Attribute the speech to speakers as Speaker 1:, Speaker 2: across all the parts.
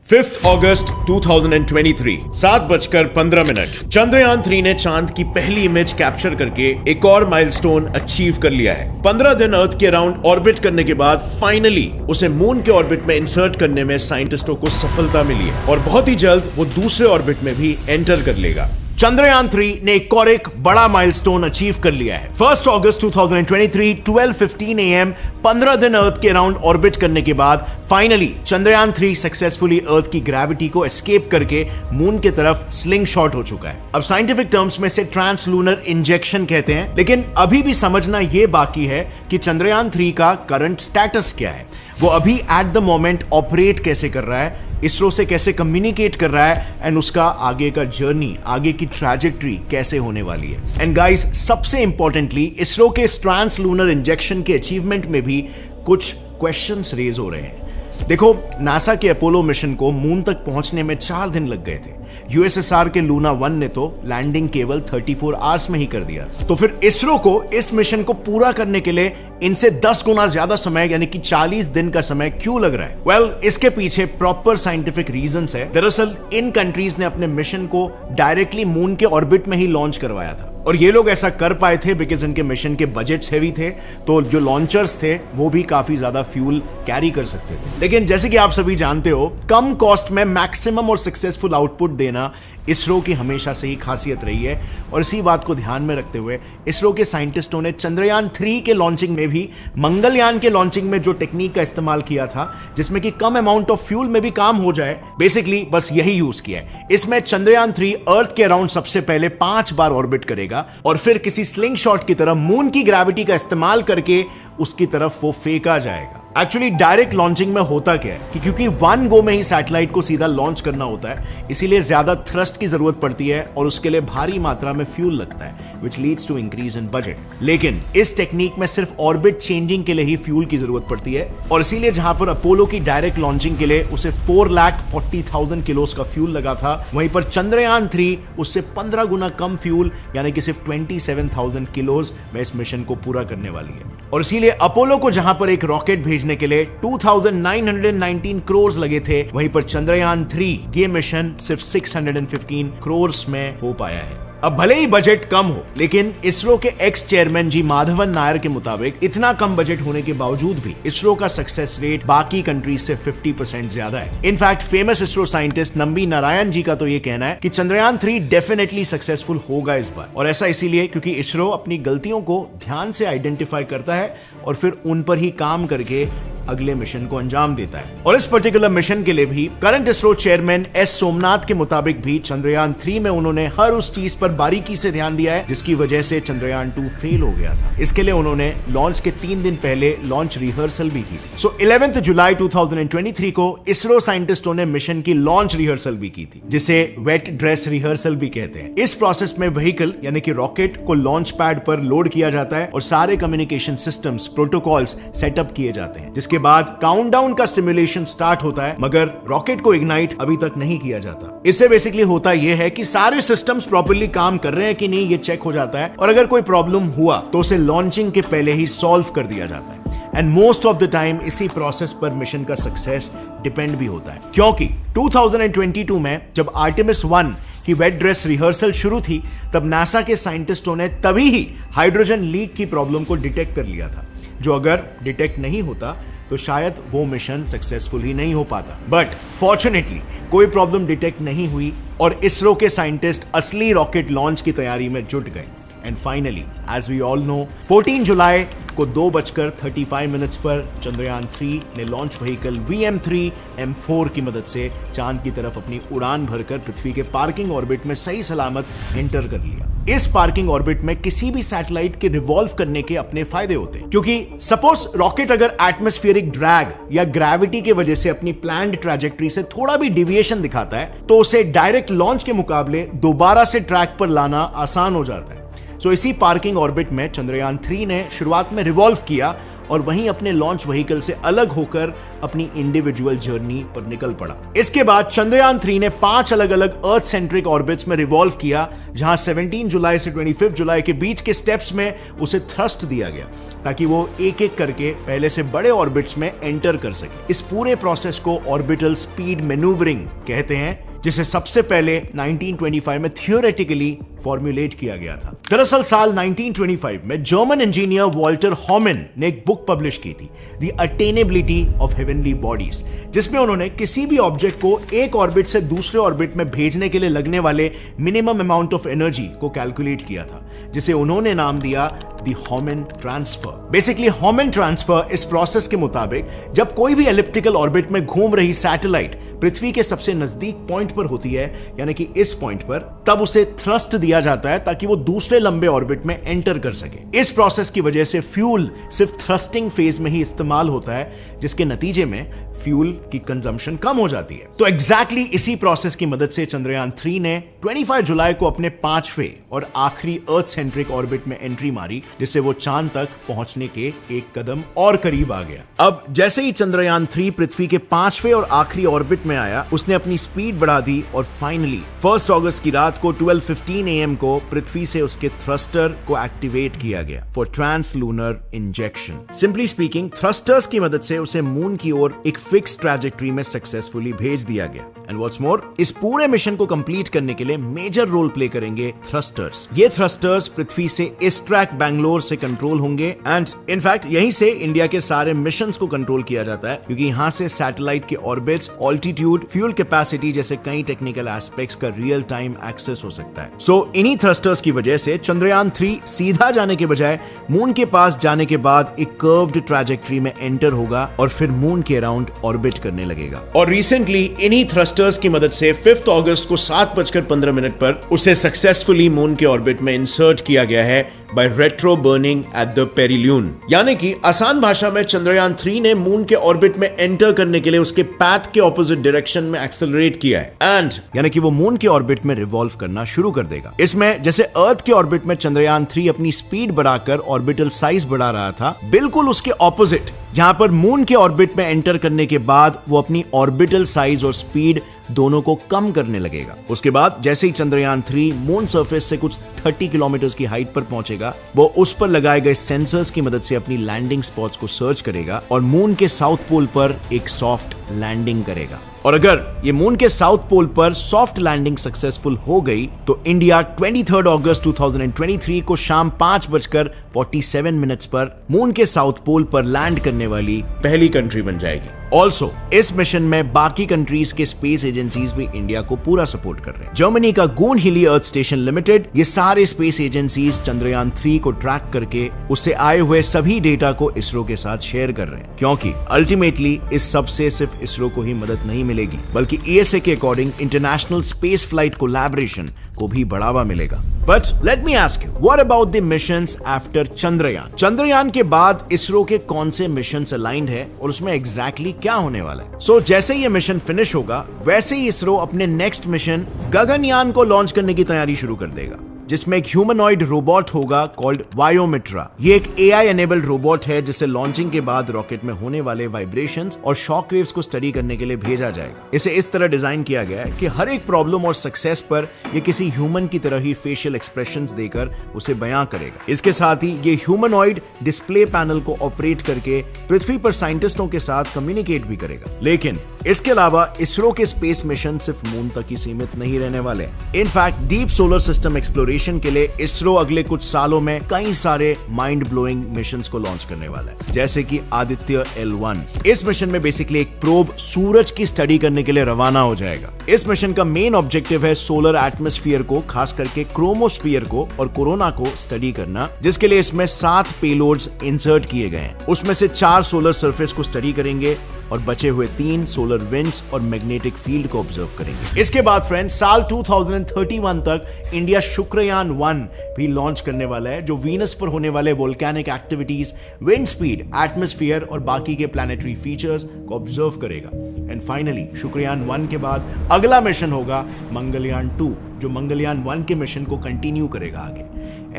Speaker 1: 5 अगस्त 2023 7:15 चंद्रयान 3 ने चांद की पहली इमेज कैप्चर करके एक और माइलस्टोन अचीव कर लिया है। 15 दिन अर्थ के अराउंड ऑर्बिट करने के बाद फाइनली उसे मून के ऑर्बिट में इंसर्ट करने में साइंटिस्टों को सफलता मिली है और बहुत ही जल्द वो दूसरे ऑर्बिट में भी एंटर कर लेगा। चंद्रयान 3 ने एक बड़ा माइलस्टोन अचीव कर लिया है। 1 अगस्त 2023 12:15 AM 15 दिन अर्थ के अराउंड ऑर्बिट करने के बाद फाइनली चंद्रयान 3 सक्सेसफुली अर्थ की ग्रेविटी को एस्केप करके मून की तरफ स्लिंग शॉट हो चुका है। अब साइंटिफिक टर्म्स में से ट्रांसलूनर इंजेक्शन कहते हैं, लेकिन अभी भी समझना यह बाकी है कि चंद्रयान 3 का करंट स्टेटस क्या है। वो अभी एट द मोमेंट ऑपरेट कैसे कर रहा है, इसरो से कैसे कम्युनिकेट कर रहा है एंड उसका आगे का जर्नी, आगे की ट्रैजेक्टरी कैसे होने वाली है। एंड गाइस, सबसे इंपॉर्टेंटली इसरो के ट्रांसलूनर इंजेक्शन के अचीवमेंट में भी कुछ क्वेश्चंस रेज हो रहे हैं। देखो, नासा के अपोलो मिशन को मून तक पहुंचने में 4 दिन लग गए थे। यूएसएसआर के लूना 1 ने तो लैंडिंग केवल 34 आवर्स में ही कर दिया। तो फिर इसरो को इस मिशन को पूरा करने के लिए इनसे 10 गुना ज्यादा समय यानी कि 40 दिन का समय क्यों लग रहा है? वेल, इसके पीछे प्रॉपर साइंटिफिक रीजंस है। दरअसल इन कंट्रीज ने अपने मिशन को डायरेक्टली मून के ऑर्बिट में ही लॉन्च करवाया था और ये लोग ऐसा कर पाए थे बिकॉज इनके मिशन के बजट्स हेवी थे, तो जो लॉन्चर्स थे वो भी काफी ज्यादा फ्यूल कैरी कर सकते थे। लेकिन जैसे कि आप सभी जानते हो, कम कॉस्ट में मैक्सिमम और सक्सेसफुल आउटपुट देना इसरो की हमेशा से ही खासियत रही है और इसी बात को ध्यान में रखते हुए इसरो के साइंटिस्टों ने चंद्रयान 3 के लॉन्चिंग में भी मंगलयान के लॉन्चिंग में जो टेक्निक का इस्तेमाल किया था, जिसमें कि कम अमाउंट ऑफ फ्यूल में भी काम हो जाए, बेसिकली बस यही यूज किया है। इसमें चंद्रयान 3 अर्थ के अराउंड सबसे पहले 5 बार ऑर्बिट करेगा और फिर किसी स्लिंग शॉट की तरह मून की ग्रेविटी का इस्तेमाल करके उसकी तरफ वो फेंका जाएगा। एक्चुअली डायरेक्ट लॉन्चिंग में होता क्या है कि क्योंकि 1 गो में ही सैटेलाइट को सीधा लॉन्च करना होता है, इसीलिए ज्यादा थ्रस्ट की जरूरत पड़ती है और उसके लिए भारी मात्रा में फ्यूल लगता है, which leads to increase in budget। लेकिन इस टेक्निक में सिर्फ ऑर्बिट चेंजिंग के लिए ही फ्यूल की जरूरत पड़ती है और इसीलिए जहां पर अपोलो की डायरेक्ट लॉन्चिंग के लिए उसे 4,40,000 किलोस का फ्यूल लगा था, वहीं पर चंद्रयान 3 उससे 15 गुना कम फ्यूल यानी कि सिर्फ 27,000 किलोस में इस मिशन को पूरा करने वाली है। और इसीलिए अपोलो को जहां पर एक रॉकेट भेजने के लिए 2,919 करोड़ लगे थे, वहीं पर चंद्रयान 3 ये मिशन सिर्फ 615 करोड़ में हो पाया है। अब भले ही बजट कम हो, लेकिन इसरो के एक्स चेयरमैन जी माधवन नायर के मुताबिक इतना कम बजट होने के बावजूद भी इसरो का सक्सेस रेट बाकी कंट्रीज से 50% ज्यादा है। In fact famous ISRO scientist Nambi Narayan ji का तो ये कहना है कि चंद्रयान 3 डेफिनेटली सक्सेसफुल होगा इस बार, और ऐसा इसीलिए क्योंकि इसरो अपनी गलतियों को ध्यान से आइडेंटिफाई करता है और फिर उन पर ही काम करके अगले मिशन को अंजाम देता है। और इस पर्टिकुलर मिशन के लिए भी current ISRO chairman S Somnath के मुताबिक भी चंद्रयान 3 में उन्होंने हर उस चीज पर बारीकी से ध्यान दिया है जिसकी वजह से चंद्रयान 2 फेल हो गया था। इसके लिए उन्होंने लॉन्च के 3 दिन पहले लॉन्च रिहर्सल भी की थी। सो 11 जुलाई 2023 को इसरो साइंटिस्टों ने मिशन की लॉन्च रिहर्सल भी की थी, जिसे वेट ड्रेस रिहर्सल भी कहते हैं। इस प्रोसेस में व्हीकल यानी कि रॉकेट को लॉन्च पैड पर लोड किया जाता है और सारे कम्युनिकेशन सिस्टम्स, प्रोटोकॉल्स सेटअप किए जाते हैं, जिसके बाद काउंटडाउन का सिमुलेशन स्टार्ट होता है, मगर रॉकेट को इग्नाइट अभी तक नहीं किया जाता। इससे बेसिकली होता यह है कि सारे सिस्टम्स प्रॉपर्ली काम कर रहे हैं कि नहीं ये चेक हो जाता है और अगर कोई प्रॉब्लम हुआ तो उसे लॉन्चिंग के पहले ही सॉल्व कर दिया जाता है। And most of the time इसी प्रोसेस पर मिशन का सक्सेस डिपेंड भी होता है, क्योंकि 2022 में जब आर्टेमिस 1 की वेट ड्रेस रिहर्सल शुरू थी, तब नासा के साइंटिस्टों ने तभी ही हाइड्रोजन लीक की प्रॉब्लम को डिटेक्ट कर लिया था, जो अगर डिटेक्ट नहीं होता तो शायद वो मिशन सक्सेसफुल ही नहीं हो पाता। बट फॉर्चुनेटली कोई प्रॉब्लम डिटेक्ट नहीं हुई और इसरो के साइंटिस्ट असली रॉकेट लॉन्च की तैयारी में जुट गए। And finally, as we all know, 14 जुलाई को 2:35 पर चंद्रयान 3 ने लॉन्च व्हीकल VM3 M4 की मदद से चांद की तरफ अपनी उड़ान भरकर पृथ्वी के पार्किंग ऑर्बिट में सही सलामत एंटर कर लिया। इस पार्किंग ऑर्बिट में किसी भी सैटेलाइट के रिवॉल्व करने के अपने फायदे होते हैं, क्योंकि सपोज रॉकेट अगर एटमॉस्फेरिक ड्रैग या ग्रेविटी की वजह से अपनी प्लान्ड ट्रैजेक्टरी से थोड़ा भी डिविएशन दिखाता है, तो उसे डायरेक्ट लॉन्च के मुकाबले दोबारा से ट्रैक पर लाना आसान हो जाता है। सो इसी पार्किंग ऑर्बिट में चंद्रयान 3 ने शुरुआत में रिवॉल्व किया और वहीं अपने लॉन्च व्हीकल से अलग होकर अपनी इंडिविजुअल जर्नी पर निकल पड़ा। इसके बाद चंद्रयान 3 ने 5 अलग अलग अर्थ सेंट्रिक ऑर्बिट्स में रिवॉल्व किया, जहां 17 जुलाई से 25 जुलाई के बीच के स्टेप्स में उसे थ्रस्ट दिया गया ताकि वो एक एक करके पहले से बड़े ऑर्बिट्स में एंटर कर सके। इस पूरे प्रोसेस को ऑर्बिटल स्पीड मैन्यूवरिंग कहते हैं, जिसे सबसे पहले 1925 में थियोरेटिकली फॉर्मुलेट किया गया था। दरअसल साल 1925 में जर्मन इंजीनियर वॉल्टर हॉमन ने एक बुक पब्लिश की थी, द अटेनेबिलिटी ऑफ हेवनली बॉडीज, जिसमें उन्होंने किसी भी ऑब्जेक्ट को एक ऑर्बिट से दूसरे ऑर्बिट में भेजने के लिए लगने वाले मिनिमम अमाउंट ऑफ एनर्जी को कैलकुलेट किया था, जिसे उन्होंने नाम दिया द हॉमन ट्रांसफर। बेसिकली हॉमन ट्रांसफर इस प्रोसेस के मुताबिक जब कोई भी एलिप्टिकल ऑर्बिट में घूम रही सैटेलाइट पृथ्वी के सबसे नजदीक पॉइंट पर होती है, यानी कि इस पॉइंट पर, तब उसे थ्रस्ट दिया जाता है ताकि वो दूसरे लंबे ऑर्बिट में एंटर कर सके। इस प्रोसेस की वजह से फ्यूल सिर्फ थ्रस्टिंग फेज में ही इस्तेमाल होता है, जिसके नतीजे में फ्यूल की कंजम्पशन कम हो जाती है। तो एग्जैक्टली इसी प्रोसेस की मदद से चंद्रयान 3 ने 25 जुलाई को अपने 5वें और आखिरी अर्थ सेंट्रिक ऑर्बिट में एंट्री मारी, जिससे वो चांद तक पहुंचने के एक कदम और करीब आ गया। अब जैसे ही चंद्रयान 3 पृथ्वी के 5वें और आखिरी ऑर्बिट में आया, उसने अपनी स्पीड बढ़ा दी और फाइनली 1 अगस्त की रात को 12:15 AM को पृथ्वी से उसके थ्रस्टर को एक्टिवेट किया गया for translunar injection. Simply speaking, thrusters की मदद से उसे मून की ओर एक फिक्स ट्रैजेक्टरी में सक्सेसफुली भेज दिया गया। एंड व्हाट्स मोर, इस पूरे मिशन को कंप्लीट करने के लिए मेजर रोल प्ले करेंगे थ्रस्टर्स। ये थ्रस्टर्स पृथ्वी से इस्ट्रैक बैंगलोर से कंट्रोल होंगे एंड इनफैक्ट यहीं से इंडिया के सारे मिशंस को कंट्रोल किया जाता है, क्योंकि यहां से सैटेलाइट के ऑर्बिट्स, ऑल्टीट्यूड, फ्यूल कैपेसिटी जैसे कई टेक्निकल एस्पेक्ट्स का रियल टाइम एक्सेस हो सकता है। सो इन्हीं थ्रस्टर्स की वजह से चंद्रयान 3 सीधा जाने के बजाय मून के पास जाने के बाद एक कर्व्ड ट्रैजेक्टरी में एंटर होगा और फिर मून के अराउंड ऑर्बिट करने लगेगा। और रिसेंटली इन्हीं थ्रस्टर्स की मदद से 5 अगस्त को 7:15 पर उसे सक्सेसफुली मून के ऑर्बिट में इंसर्ट किया गया है by retro burning at the perilune. यानी कि आसान भाषा में चंद्रयान 3 ने मून के ऑर्बिट में एंटर करने के लिए उसके पाथ के ऑपोजिट डायरेक्शन में एक्सेलरेट किया है एंड यानी कि वो मून के ऑर्बिट में रिवॉल्व करना शुरू कर देगा। इसमें जैसे अर्थ के ऑर्बिट में चंद्रयान 3 अपनी स्पीड बढ़ाकर ऑर्बिटल साइज बढ़ा रहा था, बिल्कुल उसके ऑपोजिट यहां पर मून के ऑर्बिट में एंटर करने के बाद वो अपनी ऑर्बिटल साइज और स्पीड दोनों को कम करने लगेगा। उसके बाद जैसे ही चंद्रयान 3 मून सरफेस से कुछ 30 किलोमीटर की हाइट पर पहुंचेगा, वो उस पर लगाए गए सेंसर्स की मदद से अपनी लैंडिंग स्पॉट्स को सर्च करेगा और मून के साउथ पोल पर एक सॉफ्ट लैंडिंग करेगा। और अगर ये मून के साउथ पोल पर सॉफ्ट लैंडिंग सक्सेसफुल हो गई तो इंडिया 23 अगस्त 2023 को शाम 5:47 पर मून के साउथ पोल पर लैंड करने वाली पहली कंट्री बन जाएगी। ऑल्सो इस मिशन में बाकी कंट्रीज के स्पेस एजेंसीज भी इंडिया को पूरा सपोर्ट कर रहे हैं। जर्मनी का गून हिली अर्थ स्टेशन लिमिटेड, ये सारे स्पेस एजेंसीज चंद्रयान 3 को ट्रैक करके उससे आए हुए सभी डेटा को इसरो के साथ शेयर कर रहे हैं, क्योंकि अल्टीमेटली इस सब से सिर्फ इसरो को ही मदद नहीं मिलेगी, बल्कि ESA के according international space flight collaboration को भी बढ़ावा मिलेगा। But let me ask you, what about the missions after Chandrayaan? Chandrayaan के बाद इसरो के कौन से मिशन अलाइंड है और उसमें एग्जैक्टली क्या होने वाला है? सो जैसे ये मिशन फिनिश होगा, वैसे ही इसरो अपने नेक्स्ट मिशन गगनयान को लॉन्च करने की तैयारी शुरू कर देगा, जिसमें एक ह्यूमनॉइड रोबोट होगा कॉल्ड वायोमिट्रा। ये एक AI एनेबल्ड रोबोट है जिसे लॉन्चिंग के बाद रॉकेट में होने वाले वाइब्रेशंस और शॉक वेव्स को स्टडी करने के लिए भेजा जाएगा। इसे इस तरह डिजाइन किया गया है कि हर एक प्रॉब्लम और सक्सेस पर ये किसी ह्यूमन की तरह ही फेशियल एक्सप्रेशंस देकर उसे बयां करेगा। इसके साथ ही ये ह्यूमनॉइड डिस्प्ले पैनल को ऑपरेट करके पृथ्वी पर साइंटिस्टों के साथ कम्युनिकेट भी करेगा। लेकिन इसके अलावा इसरो के स्पेस मिशन सिर्फ मून तक ही सीमित नहीं रहने वाले। In fact deep solar system exploration के लिए इसरो अगले कुछ सालों में कई सारे माइंड ब्लोइंग मिशंस को लॉन्च करने वाला है, जैसे कि आदित्य L1। इस मिशन में बेसिकली एक प्रोब सूरज की स्टडी करने के लिए रवाना हो जाएगा। इस मिशन का मेन ऑब्जेक्टिव है सोलर एटमॉस्फेयर को, खास करके क्रोमोस्फीयर को और कोरोना को स्टडी करना, जिसके लिए इसमें 7 पेलोड्स इंसर्ट किए गए हैं। उसमें से 4 सोलर सरफेस को स्टडी करेंगे और बचे हुए 3 सोलर विंड्स और मैग्नेटिक फील्ड को ऑब्जर्व करेंगे। इसके बाद फ्रेंड्स साल 2031 तक इंडिया शुक्रयान 1 भी लॉन्च करने वाला है, जो वीनस पर होने वाले volcanic activities, wind speed, atmosphere और बाकी के प्लैनेटरी फीचर्स को ऑब्जर्व करेगा। एंड फाइनली शुक्रयान 1 के बाद
Speaker 2: अगला मिशन होगा मंगलयान 2, जो मंगलयान 1 के मिशन को कंटिन्यू करेगा आगे।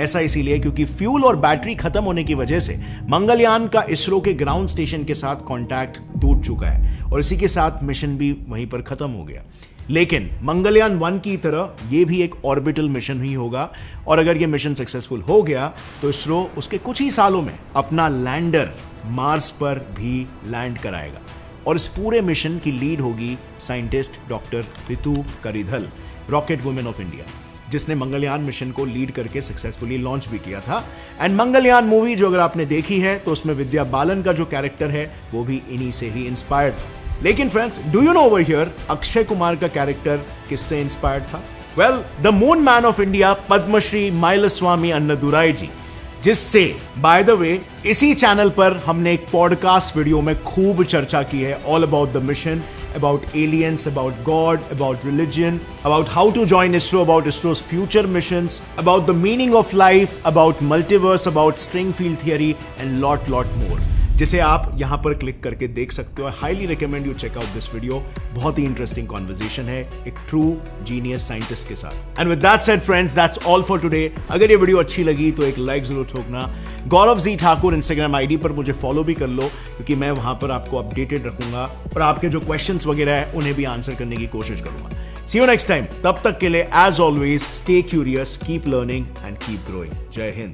Speaker 2: ऐसा इसीलिए क्योंकि फ्यूल और बैटरी खत्म होने की वजह से मंगलयान का इसरो के ग्राउंड स्टेशन के साथ कांटेक्ट टूट चुका है और इसी के साथ मिशन भी वहीं पर खत्म हो गया। लेकिन मंगलयान 1 की तरह ये भी एक ऑर्बिटल मिशन ही होगा और अगर ये मिशन सक्सेसफुल हो गया तो इसरो उसके कुछ ही सालों में अपना लैंडर मार्स पर भी लैंड कराएगा और इस पूरे मिशन की लीड होगी scientist doctor Ritu Karidhal, rocket women of India, जिसने मंगलयान मिशन को लीड करके सक्सेसफुली लॉन्च भी किया था। एंड मंगलयान मूवी जो अगर आपने देखी है तो उसमें विद्या बालन का जो कैरेक्टर है वो भी इन्हीं से ही इंस्पायर्ड था। लेकिन friends, do you know over here Akshay Kumar का कैरेक्टर किससे इंस्पायर्ड था? Well, the moon man of India Padmashri Mylswamy Annadurai ji, जिससे बाय द वे इसी चैनल पर हमने एक पॉडकास्ट वीडियो में खूब चर्चा की है, all about the mission, about aliens, about God, about religion, about how to join ISRO, about ISRO's future missions, about the meaning of life, about multiverse, about string field theory and lot more, जिसे आप यहां पर click करके देख सकते हो। Highly recommend you check out this video. बहुत ही इंटरेस्टिंग कॉन्वर्सेशन है एक ट्रू जीनियस साइंटिस्ट के साथ। And with that said friends, that's all for today. अगर ये वीडियो अच्छी लगी तो एक लाइक जरूर ठोकना। गौरव जी ठाकुर इंस्टाग्राम आईडी पर मुझे फॉलो भी कर लो, क्योंकि मैं वहां पर आपको अपडेटेड रखूंगा और आपके जो क्वेश्चंस वगैरह है उन्हें भी आंसर करने की कोशिश करूंगा। See you next time. तब तक के लिए as always stay curious, keep learning and keep growing. जय हिंद।